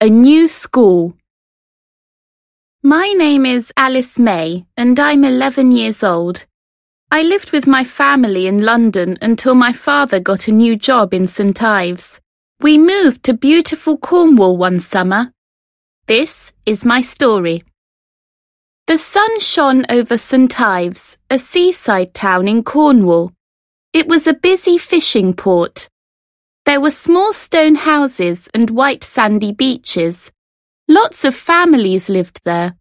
A new school. My name is Alice May and I'm 11 years old. I lived with my family in London until my father got a new job in St Ives. We moved to beautiful Cornwall one summer. This is my story. The sun shone over St Ives, a seaside town in Cornwall. It was a busy fishing port. There were small stone houses and white sandy beaches. Lots of families lived there.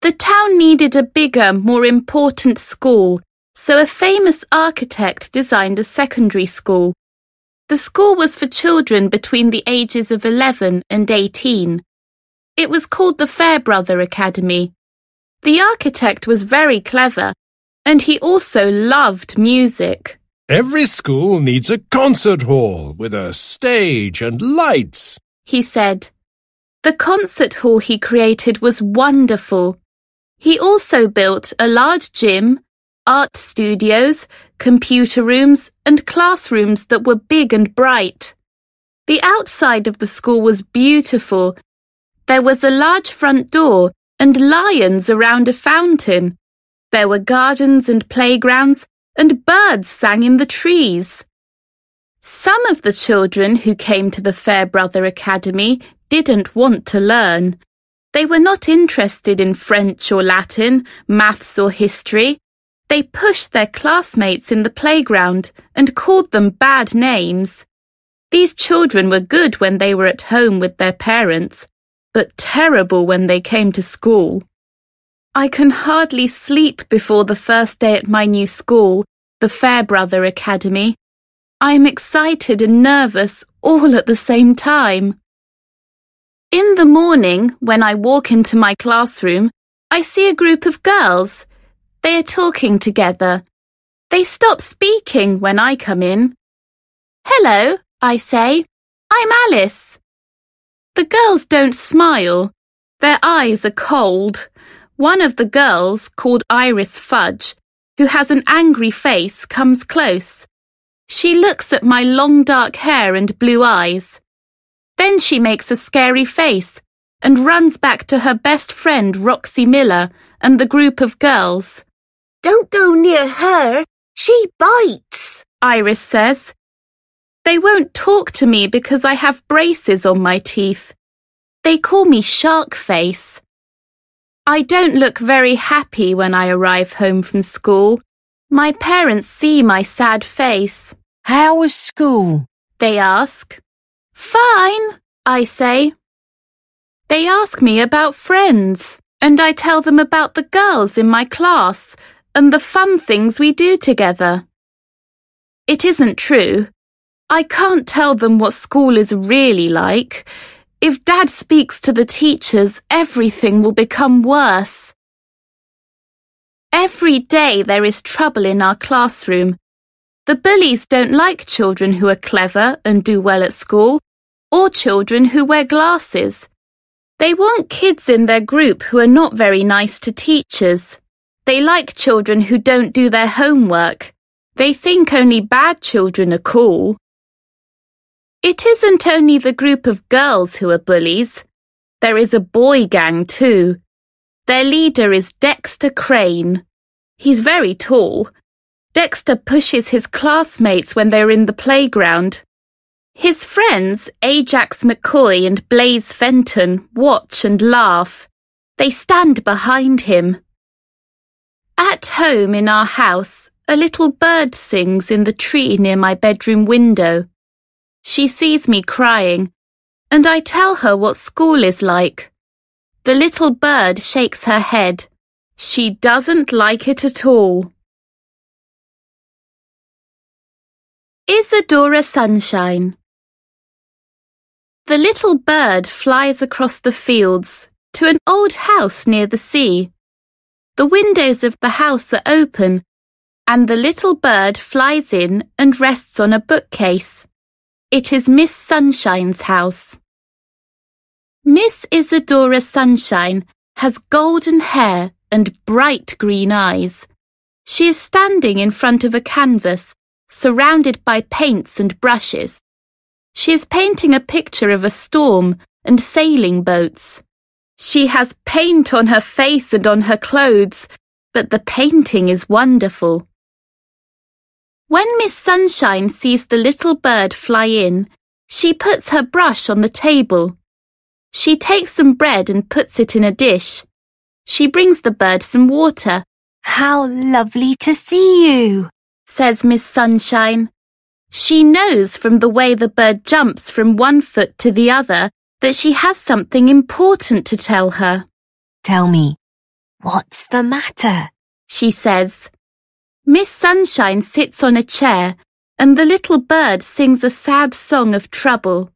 The town needed a bigger, more important school, so a famous architect designed a secondary school. The school was for children between the ages of 11 and 18. It was called the Fairbrother Academy. The architect was very clever, and he also loved music. Every school needs a concert hall with a stage and lights, he said. The concert hall he created was wonderful. He also built a large gym, art studios, computer rooms, and classrooms that were big and bright. The outside of the school was beautiful. There was a large front door and lions around a fountain. There were gardens and playgrounds, and birds sang in the trees. Some of the children who came to the Fairbrother Academy didn't want to learn. They were not interested in French or Latin, maths or history. They pushed their classmates in the playground and called them bad names. These children were good when they were at home with their parents, but terrible when they came to school. I can hardly sleep before the first day at my new school, the Fairbrother Academy. I am excited and nervous all at the same time. In the morning, when I walk into my classroom, I see a group of girls. They are talking together. They stop speaking when I come in. "Hello," I say. "I'm Alice." The girls don't smile. Their eyes are cold. One of the girls, called Iris Fudge, who has an angry face, comes close. She looks at my long dark hair and blue eyes. Then she makes a scary face and runs back to her best friend Roxy Miller and the group of girls. "Don't go near her. She bites," Iris says. They won't talk to me because I have braces on my teeth. They call me Shark Face. I don't look very happy when I arrive home from school. My parents see my sad face. "How was school?" they ask. "Fine," I say. They ask me about friends, and I tell them about the girls in my class and the fun things we do together. It isn't true. I can't tell them what school is really like. If Dad speaks to the teachers, everything will become worse. Every day there is trouble in our classroom. The bullies don't like children who are clever and do well at school, or children who wear glasses. They want kids in their group who are not very nice to teachers. They like children who don't do their homework. They think only bad children are cool. It isn't only the group of girls who are bullies. There is a boy gang too. Their leader is Dexter Crane. He's very tall. Dexter pushes his classmates when they're in the playground. His friends, Ajax McCoy and Blaze Fenton, watch and laugh. They stand behind him. At home in our house, a little bird sings in the tree near my bedroom window. She sees me crying, and I tell her what school is like. The little bird shakes her head. She doesn't like it at all. Isadora Sunshine. The little bird flies across the fields to an old house near the sea. The windows of the house are open, and the little bird flies in and rests on a bookcase. It is Miss Sunshine's house. Miss Isadora Sunshine has golden hair and bright green eyes. She is standing in front of a canvas, surrounded by paints and brushes. She is painting a picture of a storm and sailing boats. She has paint on her face and on her clothes, but the painting is wonderful. When Miss Sunshine sees the little bird fly in, she puts her brush on the table. She takes some bread and puts it in a dish. She brings the bird some water. How lovely to see you, says Miss Sunshine. She knows from the way the bird jumps from one foot to the other that she has something important to tell her. Tell me, what's the matter? She says. Miss Sunshine sits on a chair and the little bird sings a sad song of trouble.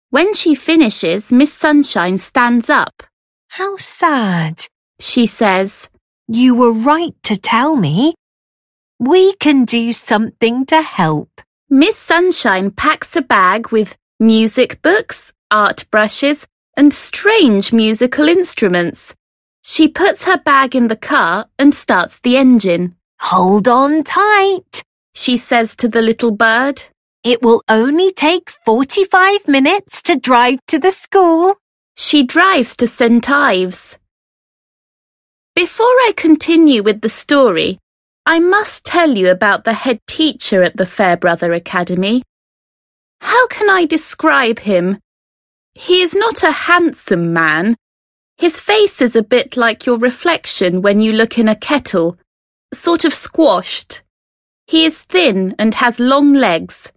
When she finishes, Miss Sunshine stands up. How sad, she says. You were right to tell me. We can do something to help. Miss Sunshine packs a bag with music books, art brushes, and strange musical instruments. She puts her bag in the car and starts the engine. Hold on tight, she says to the little bird. It will only take 45 minutes to drive to the school. She drives to St. Ives. Before I continue with the story, I must tell you about the head teacher at the Fairbrother Academy. How can I describe him? He is not a handsome man. His face is a bit like your reflection when you look in a kettle, sort of squashed. He is thin and has long legs.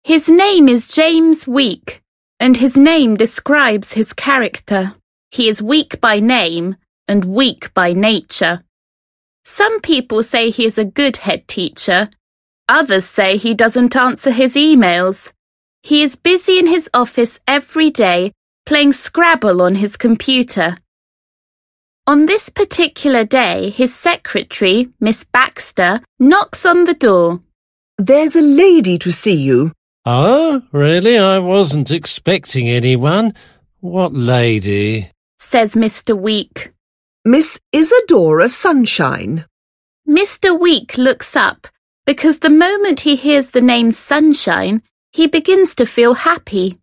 His name is James Week, and his name describes his character. He is weak by name and weak by nature. Some people say he is a good head teacher. Others say he doesn't answer his emails. He is busy in his office every day, playing Scrabble on his computer. On this particular day, his secretary, Miss Baxter, knocks on the door. There's a lady to see you. Oh, really? I wasn't expecting anyone. What lady? Says Mr. Week. Miss Isadora Sunshine. Mr. Week looks up because the moment he hears the name Sunshine, he begins to feel happy.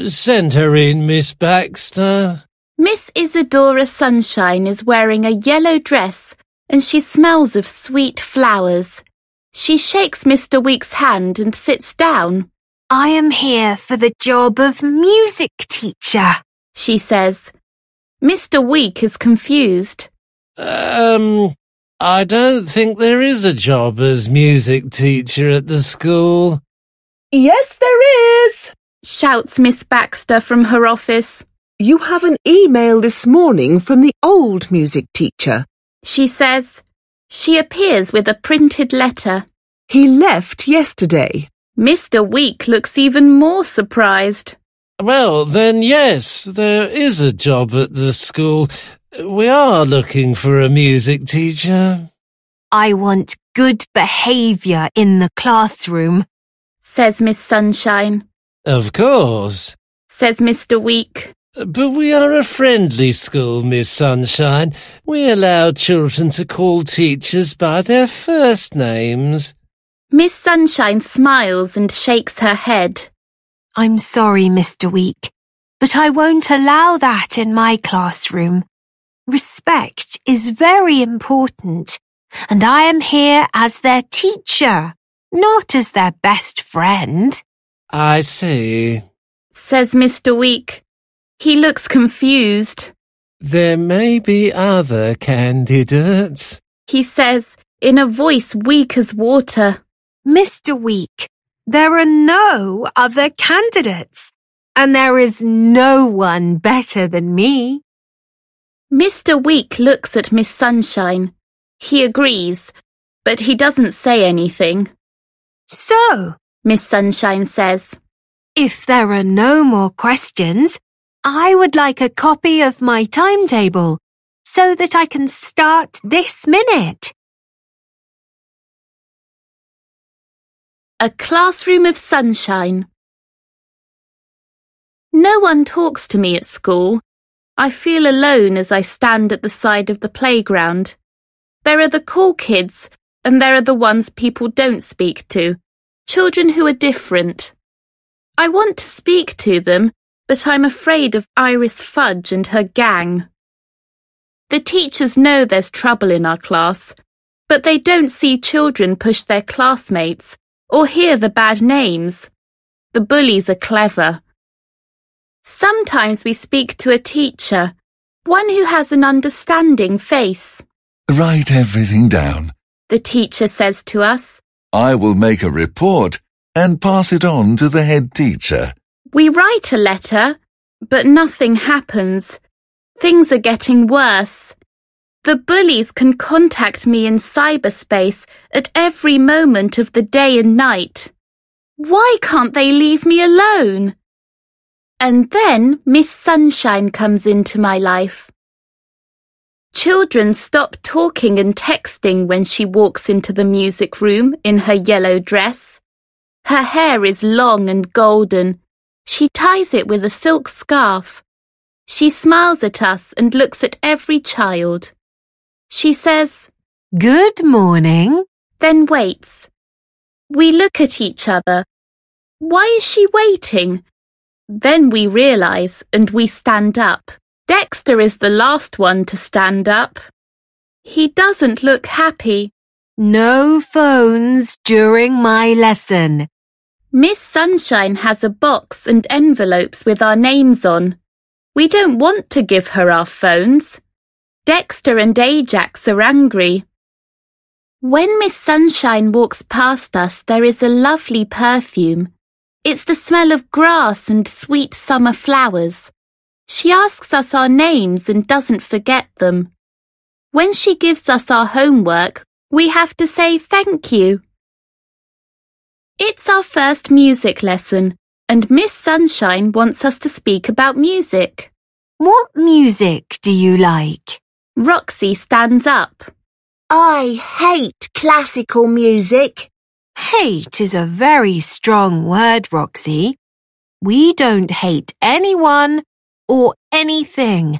Send her in, Miss Baxter. Miss Isadora Sunshine is wearing a yellow dress and she smells of sweet flowers. She shakes Mr. Week's hand and sits down. I am here for the job of music teacher, she says. Mr. Week is confused. I don't think there is a job as music teacher at the school. Yes, there is, shouts Miss Baxter from her office. You have an email this morning from the old music teacher, she says. She appears with a printed letter. He left yesterday. Mr. Week looks even more surprised. Well, then yes, there is a job at the school. We are looking for a music teacher. I want good behaviour in the classroom, says Miss Sunshine. Of course, says Mr. Week. But we are a friendly school, Miss Sunshine. We allow children to call teachers by their first names. Miss Sunshine smiles and shakes her head. I'm sorry, Mr. Week, but I won't allow that in my classroom. Respect is very important, and I am here as their teacher, not as their best friend. I see, says Mr. Week. He looks confused. There may be other candidates, he says in a voice weak as water. Mr. Week, there are no other candidates, and there is no one better than me. Mr. Week looks at Miss Sunshine. He agrees, but he doesn't say anything. So, Miss Sunshine says, if there are no more questions, I would like a copy of my timetable so that I can start this minute. A classroom of sunshine. No one talks to me at school. I feel alone as I stand at the side of the playground. There are the cool kids, and there are the ones people don't speak to, children who are different. I want to speak to them, but I'm afraid of Iris Fudge and her gang. The teachers know there's trouble in our class, but they don't see children push their classmates or hear the bad names. The bullies are clever. Sometimes we speak to a teacher, one who has an understanding face. Write everything down. The teacher says to us. I will make a report and pass it on to the head teacher. We write a letter, but nothing happens. Things are getting worse. The bullies can contact me in cyberspace at every moment of the day and night. Why can't they leave me alone? And then Miss Sunshine comes into my life. Children stop talking and texting when she walks into the music room in her yellow dress. Her hair is long and golden. She ties it with a silk scarf. She smiles at us and looks at every child. She says, Good morning. Then waits. We look at each other. Why is she waiting? Then we realize and we stand up. Dexter is the last one to stand up. He doesn't look happy. No phones during my lesson. Miss Sunshine has a box and envelopes with our names on. We don't want to give her our phones. Dexter and Ajax are angry. When Miss Sunshine walks past us, there is a lovely perfume. It's the smell of grass and sweet summer flowers. She asks us our names and doesn't forget them. When she gives us our homework, we have to say thank you. It's our first music lesson, and Miss Sunshine wants us to speak about music. What music do you like? Roxy stands up. I hate classical music. Hate is a very strong word, Roxy. We don't hate anyone or anything.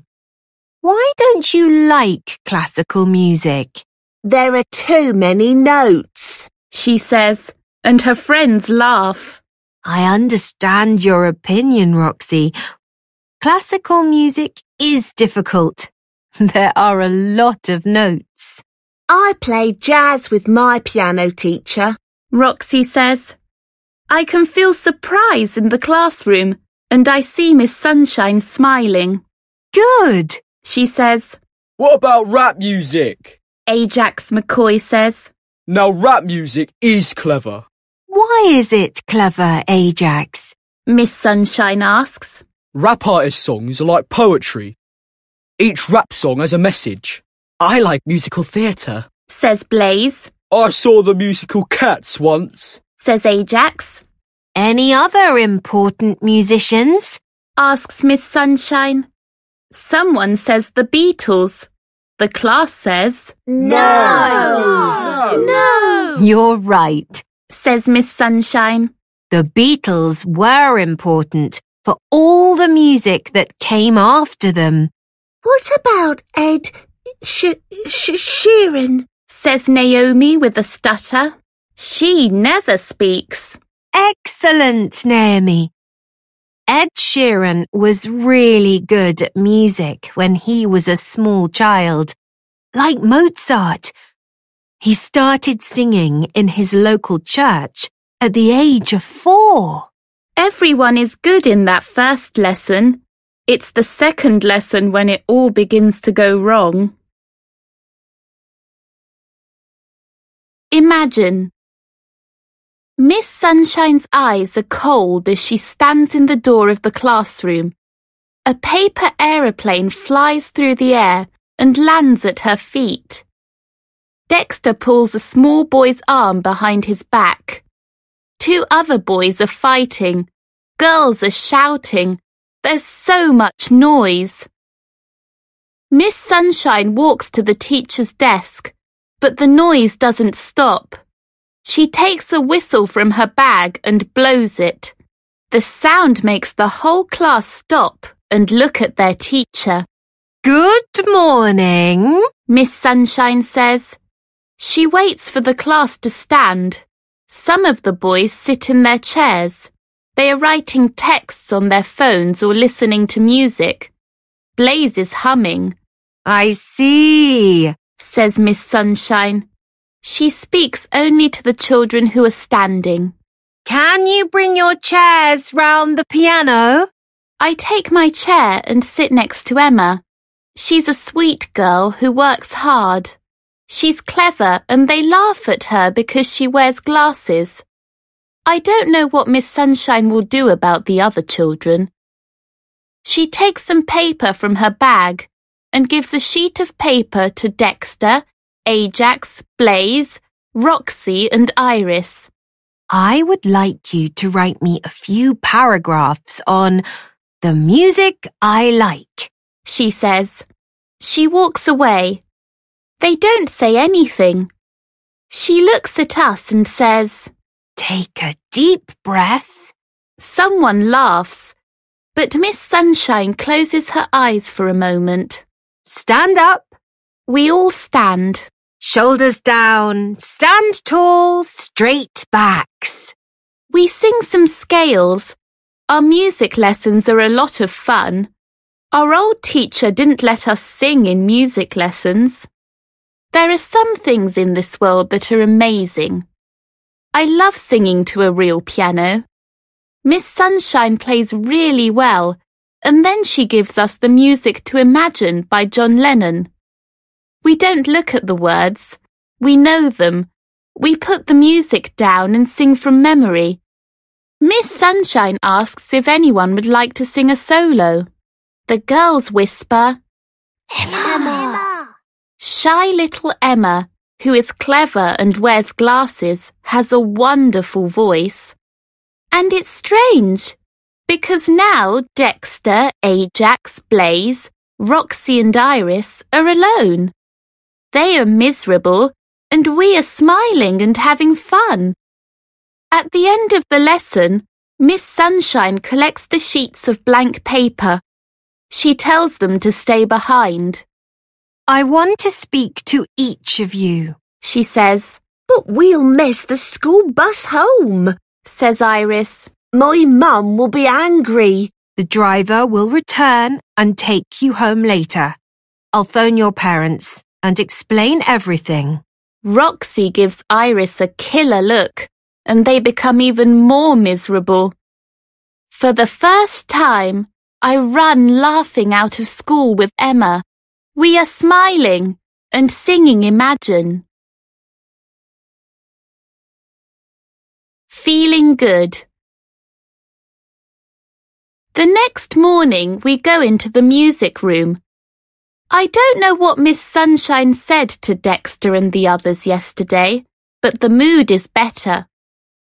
Why don't you like classical music? There are too many notes, she says, and her friends laugh. I understand your opinion, Roxy. Classical music is difficult. There are a lot of notes. I play jazz with my piano teacher. Roxy says, I can feel surprise in the classroom, and I see Miss Sunshine smiling. Good, she says. What about rap music? Ajax McCoy says. Now rap music is clever. Why is it clever, Ajax? Miss Sunshine asks. Rap artist songs are like poetry. Each rap song has a message. I like musical theatre, says Blaze. I saw the musical Cats once, says Ajax. Any other important musicians? Asks Miss Sunshine. Someone says the Beatles. The class says, No! You're right, says Miss Sunshine. The Beatles were important for all the music that came after them. What about Ed Sheeran? Says Naomi with a stutter. She never speaks. Excellent, Naomi. Ed Sheeran was really good at music when he was a small child. Like Mozart. He started singing in his local church at the age of 4. Everyone is good in that first lesson. It's the second lesson when it all begins to go wrong. Imagine. Miss Sunshine's eyes are cold as she stands in the door of the classroom. A paper aeroplane flies through the air and lands at her feet. Dexter pulls a small boy's arm behind his back. 2 other boys are fighting. Girls are shouting. There's so much noise. Miss Sunshine walks to the teacher's desk, but the noise doesn't stop. She takes a whistle from her bag and blows it. The sound makes the whole class stop and look at their teacher. Good morning, Miss Sunshine says. She waits for the class to stand. Some of the boys sit in their chairs. They are writing texts on their phones or listening to music. Blaze is humming. I see, says Miss Sunshine. She speaks only to the children who are standing. Can you bring your chairs round the piano? I take my chair and sit next to Emma. She's a sweet girl who works hard. She's clever and they laugh at her because she wears glasses. I don't know what Miss Sunshine will do about the other children. She takes some paper from her bag and gives a sheet of paper to Dexter, Ajax, Blaze, Roxy and Iris. I would like you to write me a few paragraphs on the music I like, she says. She walks away. They don't say anything. She looks at us and says, Take a deep breath. Someone laughs, but Miss Sunshine closes her eyes for a moment. Stand up. We all stand. Shoulders down, stand tall, straight backs. We sing some scales. Our music lessons are a lot of fun. Our old teacher didn't let us sing in music lessons. There are some things in this world that are amazing. I love singing to a real piano. Miss Sunshine plays really well, and then she gives us the music to Imagine by John Lennon. We don't look at the words. We know them. We put the music down and sing from memory. Miss Sunshine asks if anyone would like to sing a solo. The girls whisper, Emma. Shy little Emma, who is clever and wears glasses, has a wonderful voice. And it's strange, because now Dexter, Ajax, Blaze, Roxy and Iris are alone. They are miserable, and we are smiling and having fun. At the end of the lesson, Miss Sunshine collects the sheets of blank paper. She tells them to stay behind. I want to speak to each of you, she says. But we'll miss the school bus home, says Iris. My mum will be angry. The driver will return and take you home later. I'll phone your parents and explain everything. Roxy gives Iris a killer look, and they become even more miserable. For the first time, I run laughing out of school with Emma. We are smiling and singing Imagine. Feeling good. The next morning we go into the music room. I don't know what Miss Sunshine said to Dexter and the others yesterday, but the mood is better.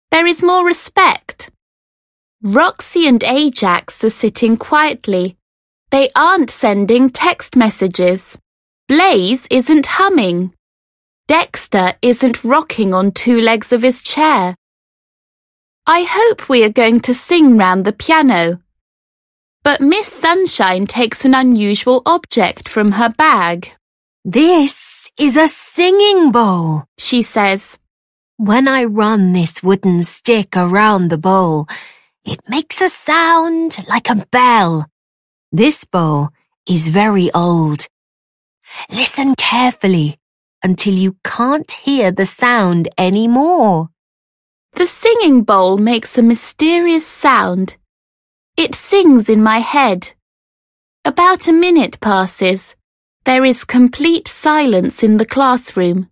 There is more respect. Roxy and Ajax are sitting quietly. They aren't sending text messages. Blaze isn't humming. Dexter isn't rocking on 2 legs of his chair. I hope we are going to sing round the piano. But Miss Sunshine takes an unusual object from her bag. This is a singing bowl, she says. When I run this wooden stick around the bowl, it makes a sound like a bell. This bowl is very old. Listen carefully until you can't hear the sound anymore. The singing bowl makes a mysterious sound. It sings in my head. About a minute passes. There is complete silence in the classroom.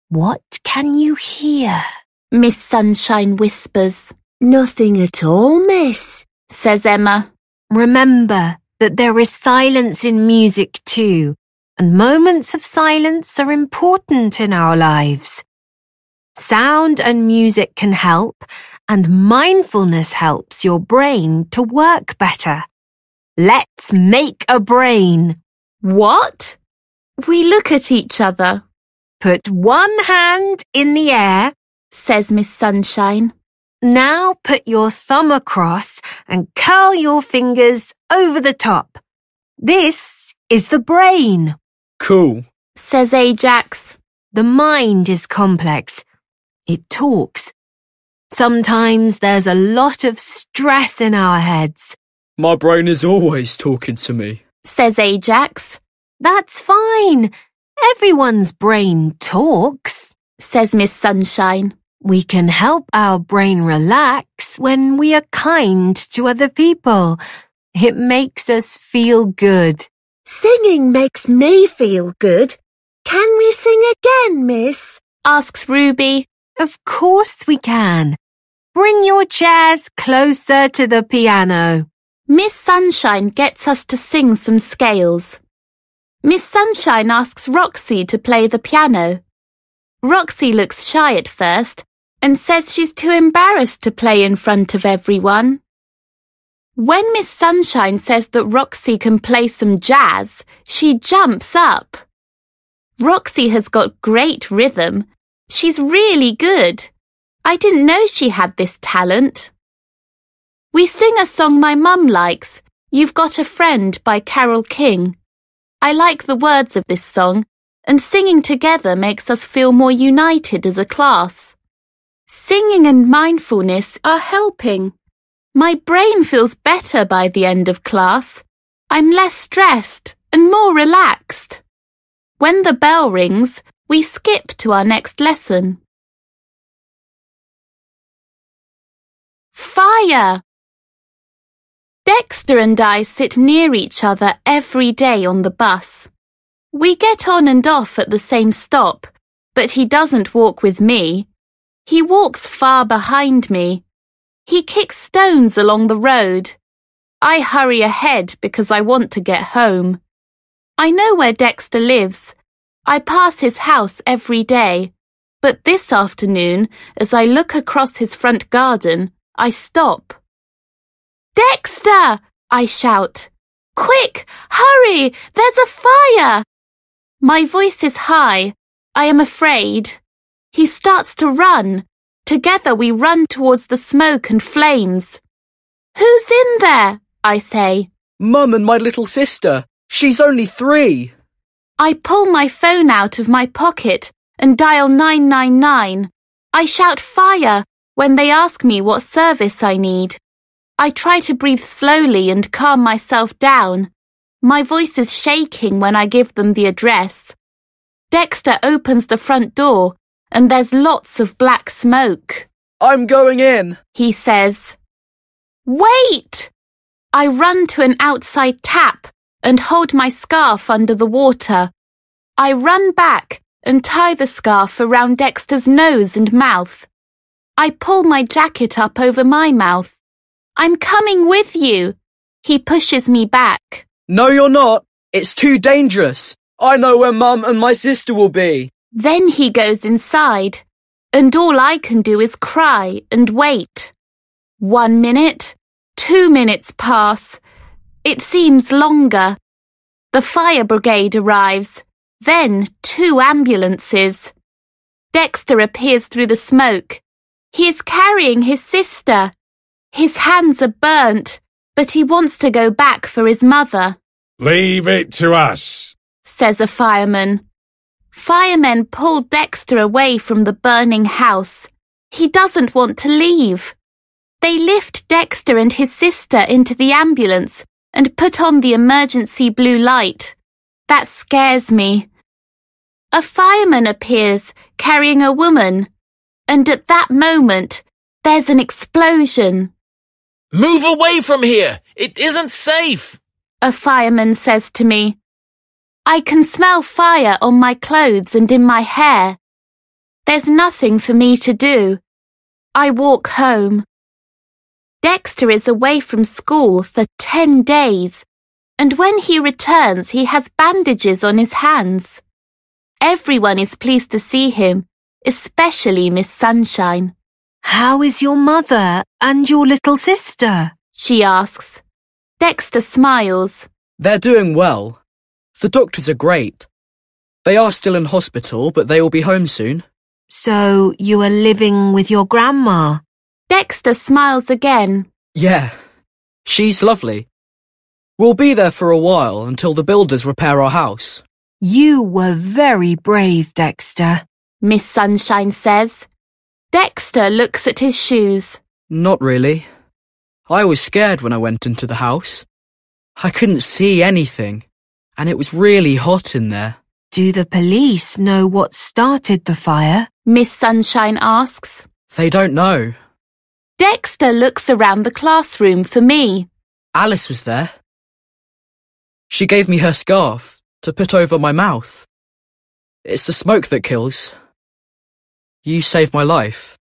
What can you hear? Miss Sunshine whispers. Nothing at all, miss, says Emma. Remember that there is silence in music too, and moments of silence are important in our lives. Sound and music can help, and mindfulness helps your brain to work better. Let's make a brain. What? We look at each other. Put one hand in the air, says Miss Sunshine. Now put your thumb across and curl your fingers over the top. This is the brain. Cool, says Ajax. The mind is complex. It talks. Sometimes there's a lot of stress in our heads. My brain is always talking to me, says Ajax. That's fine. Everyone's brain talks, says Miss Sunshine. We can help our brain relax when we are kind to other people. It makes us feel good. Singing makes me feel good. Can we sing again, miss? Asks Ruby. Of course we can. Bring your chairs closer to the piano. Miss Sunshine gets us to sing some scales. Miss Sunshine asks Roxy to play the piano. Roxy looks shy at first and says she's too embarrassed to play in front of everyone. When Miss Sunshine says that Roxy can play some jazz, she jumps up. Roxy has got great rhythm. She's really good. I didn't know she had this talent. We sing a song my mum likes, You've Got a Friend by Carole King. I like the words of this song, and singing together makes us feel more united as a class. Singing and mindfulness are helping. My brain feels better by the end of class. I'm less stressed and more relaxed. When the bell rings, we skip to our next lesson. Fire! Dexter and I sit near each other every day on the bus. We get on and off at the same stop, but he doesn't walk with me. He walks far behind me. He kicks stones along the road. I hurry ahead because I want to get home. I know where Dexter lives. I pass his house every day, but this afternoon, as I look across his front garden, I stop. Dexter! I shout. Quick! Hurry! There's a fire! My voice is high. I am afraid. He starts to run. Together we run towards the smoke and flames. Who's in there? I say. Mum and my little sister. She's only 3. I pull my phone out of my pocket and dial 999. I shout fire when they ask me what service I need. I try to breathe slowly and calm myself down. My voice is shaking when I give them the address. Dexter opens the front door and there's lots of black smoke. I'm going in, he says. Wait! I run to an outside tap and hold my scarf under the water. I run back and tie the scarf around Dexter's nose and mouth. I pull my jacket up over my mouth. I'm coming with you. He pushes me back. No, you're not. It's too dangerous. I know where Mum and my sister will be. Then he goes inside, and all I can do is cry and wait. 1 minute, 2 minutes pass. It seems longer. The fire brigade arrives, then 2 ambulances. Dexter appears through the smoke. He is carrying his sister. His hands are burnt, but he wants to go back for his mother. Leave it to us, says a fireman. Firemen pull Dexter away from the burning house. He doesn't want to leave. They lift Dexter and his sister into the ambulance and put on the emergency blue light. That scares me. A fireman appears carrying a woman, and at that moment, there's an explosion. Move away from here! It isn't safe! A fireman says to me. I can smell fire on my clothes and in my hair. There's nothing for me to do. I walk home. Dexter is away from school for 10 days, and when he returns, he has bandages on his hands. Everyone is pleased to see him, especially Miss Sunshine. How is your mother and your little sister? She asks. Dexter smiles. They're doing well. The doctors are great. They are still in hospital, but they will be home soon. So you are living with your grandma? Dexter smiles again. Yeah, she's lovely. We'll be there for a while until the builders repair our house. You were very brave, Dexter. Miss Sunshine says. Dexter looks at his shoes. Not really. I was scared when I went into the house. I couldn't see anything, and it was really hot in there. Do the police know what started the fire? Miss Sunshine asks. They don't know. Dexter looks around the classroom for me. Alice was there. She gave me her scarf to put over my mouth. It's the smoke that kills. You saved my life.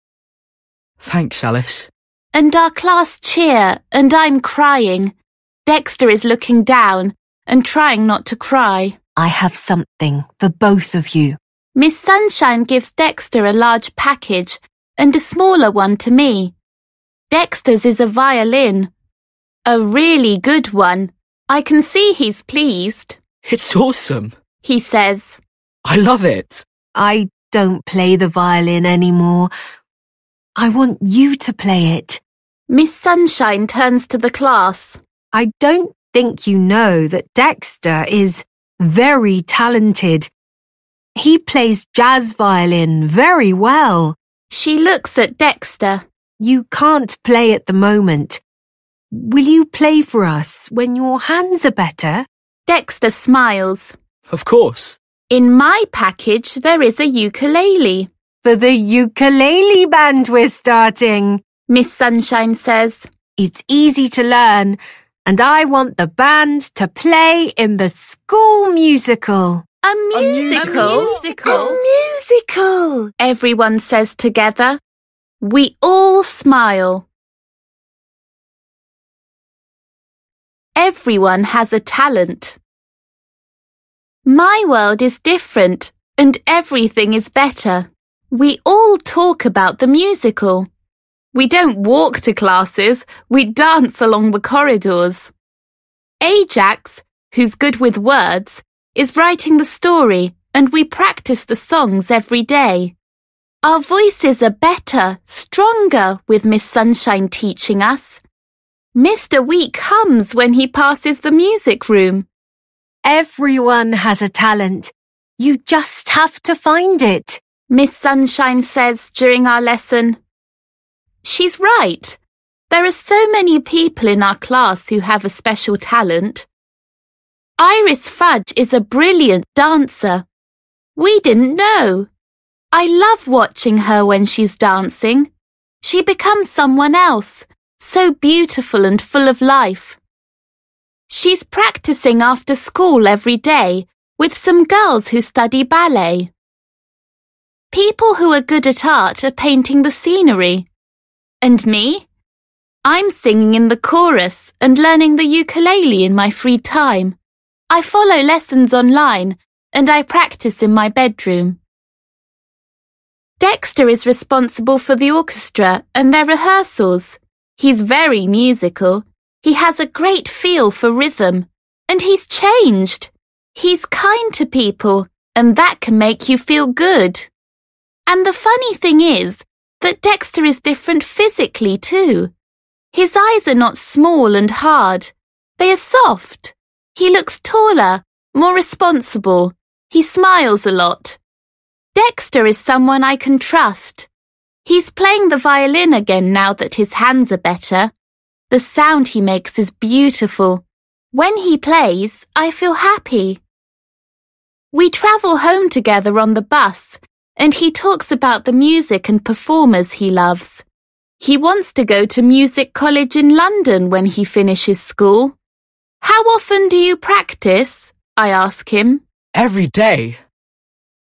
Thanks, Alice. And our class cheer, and I'm crying. Dexter is looking down and trying not to cry. I have something for both of you. Miss Sunshine gives Dexter a large package and a smaller one to me. Dexter's is a violin. A really good one. I can see he's pleased. It's awesome, he says. I love it. I don't play the violin anymore. I want you to play it. Miss Sunshine turns to the class. I don't think you know that Dexter is very talented. He plays jazz violin very well. She looks at Dexter. You can't play at the moment. Will you play for us when your hands are better? Dexter smiles. Of course. In my package, there is a ukulele. For the ukulele band we're starting, Miss Sunshine says. It's easy to learn, and I want the band to play in the school musical. A musical? A musical! Everyone says together. We all smile. Everyone has a talent. My world is different, and everything is better. We all talk about the musical. We don't walk to classes, we dance along the corridors. Ajax, who's good with words, is writing the story, and we practice the songs every day. Our voices are better, stronger with Miss Sunshine teaching us. Mr. Week hums when he passes the music room. Everyone has a talent. You just have to find it, Miss Sunshine says during our lesson. She's right. There are so many people in our class who have a special talent. Iris Fudge is a brilliant dancer. We didn't know. I love watching her when she's dancing. She becomes someone else, so beautiful and full of life. She's practicing after school every day with some girls who study ballet. People who are good at art are painting the scenery. And me? I'm singing in the chorus and learning the ukulele in my free time. I follow lessons online and I practice in my bedroom. Dexter is responsible for the orchestra and their rehearsals. He's very musical. He has a great feel for rhythm. And he's changed. He's kind to people, and that can make you feel good. And the funny thing is that Dexter is different physically too. His eyes are not small and hard. They are soft. He looks taller, more responsible. He smiles a lot. Dexter is someone I can trust. He's playing the violin again now that his hands are better. The sound he makes is beautiful. When he plays, I feel happy. We travel home together on the bus, and he talks about the music and performers he loves. He wants to go to music college in London when he finishes school. How often do you practice? I ask him. Every day.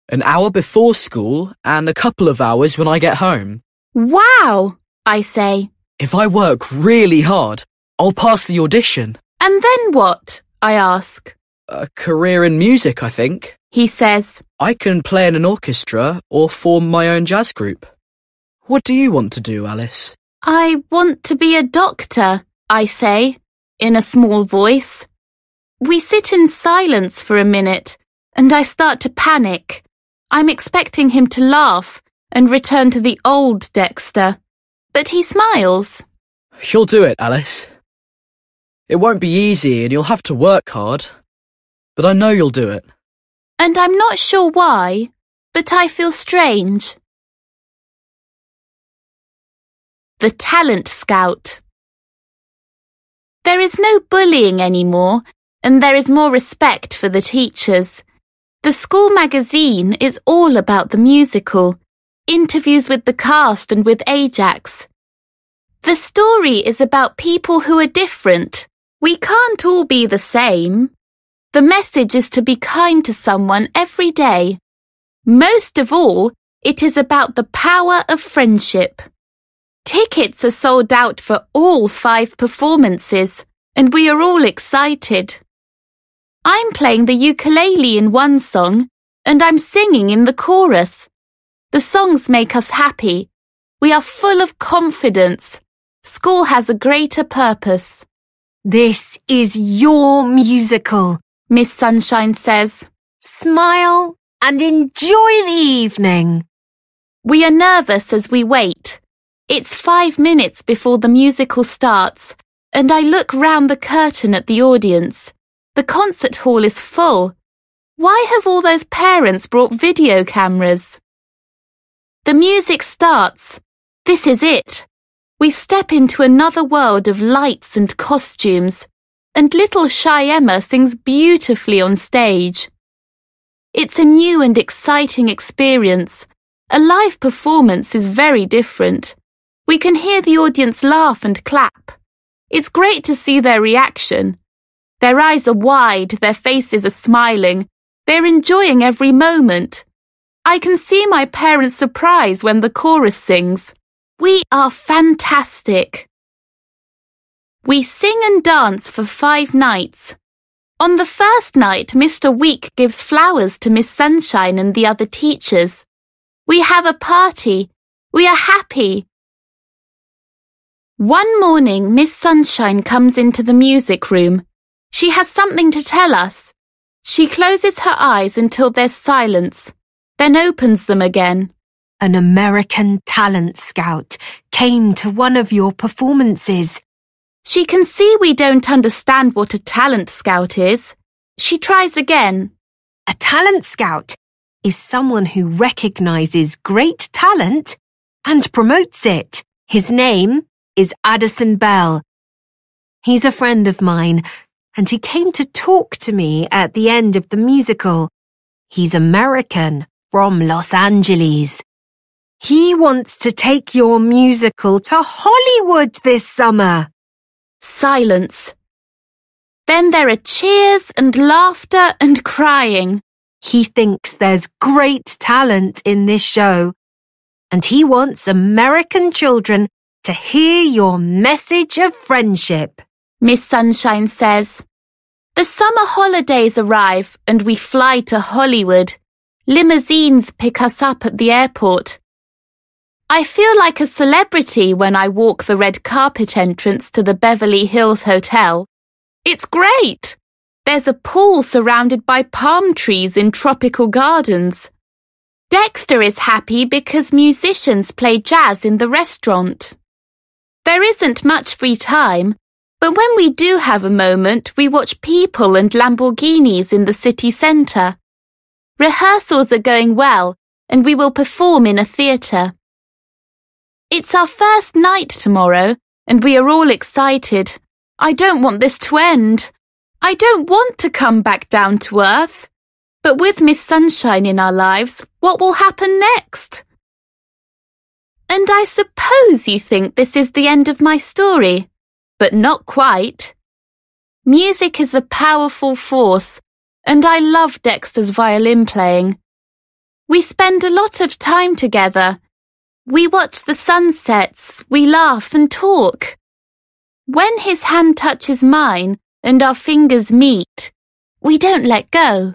An hour before school and a couple of hours when I get home. Wow, I say. If I work really hard, I'll pass the audition. And then what? I ask. A career in music, I think. He says. I can play in an orchestra or form my own jazz group. What do you want to do, Alice? I want to be a doctor, I say, in a small voice. We sit in silence for a minute, and I start to panic. I'm expecting him to laugh and return to the old Dexter. But he smiles. You'll do it, Alice. It won't be easy and you'll have to work hard. But I know you'll do it. And I'm not sure why, but I feel strange. The Talent Scout. There is no bullying anymore, and there is more respect for the teachers. The school magazine is all about the musical, interviews with the cast and with Ajax. The story is about people who are different. We can't all be the same. The message is to be kind to someone every day. Most of all, it is about the power of friendship. Tickets are sold out for all 5 performances, and we are all excited. I'm playing the ukulele in one song, and I'm singing in the chorus. The songs make us happy. We are full of confidence. School has a greater purpose. This is your musical, Miss Sunshine says. Smile and enjoy the evening. We are nervous as we wait. It's 5 minutes before the musical starts, and I look round the curtain at the audience. The concert hall is full. Why have all those parents brought video cameras? The music starts. This is it. We step into another world of lights and costumes, and little shy Emma sings beautifully on stage. It's a new and exciting experience. A live performance is very different. We can hear the audience laugh and clap. It's great to see their reaction. Their eyes are wide, their faces are smiling. They're enjoying every moment. I can see my parents' surprise when the chorus sings. We are fantastic. We sing and dance for 5 nights. On the first night, Mr. Week gives flowers to Miss Sunshine and the other teachers. We have a party. We are happy. One morning, Miss Sunshine comes into the music room. She has something to tell us. She closes her eyes until there's silence, then opens them again. An American talent scout came to one of your performances. She can see we don't understand what a talent scout is. She tries again. A talent scout is someone who recognizes great talent and promotes it. His name is Addison Bell. He's a friend of mine, and he came to talk to me at the end of the musical. He's American from Los Angeles. He wants to take your musical to Hollywood this summer. Silence. Then there are cheers and laughter and crying. He thinks there's great talent in this show, and he wants American children to hear your message of friendship. Miss Sunshine says. The summer holidays arrive and we fly to Hollywood. Limousines pick us up at the airport. I feel like a celebrity when I walk the red carpet entrance to the Beverly Hills Hotel. It's great! There's a pool surrounded by palm trees in tropical gardens. Dexter is happy because musicians play jazz in the restaurant. There isn't much free time, but when we do have a moment, we watch people and Lamborghinis in the city centre. Rehearsals are going well, and we will perform in a theatre. It's our first night tomorrow, and we are all excited. I don't want this to end. I don't want to come back down to earth. But with Miss Sunshine in our lives, what will happen next? And I suppose you think this is the end of my story, but not quite. Music is a powerful force, and I love Dexter's violin playing. We spend a lot of time together. We watch the sunsets, we laugh and talk. When his hand touches mine and our fingers meet, we don't let go.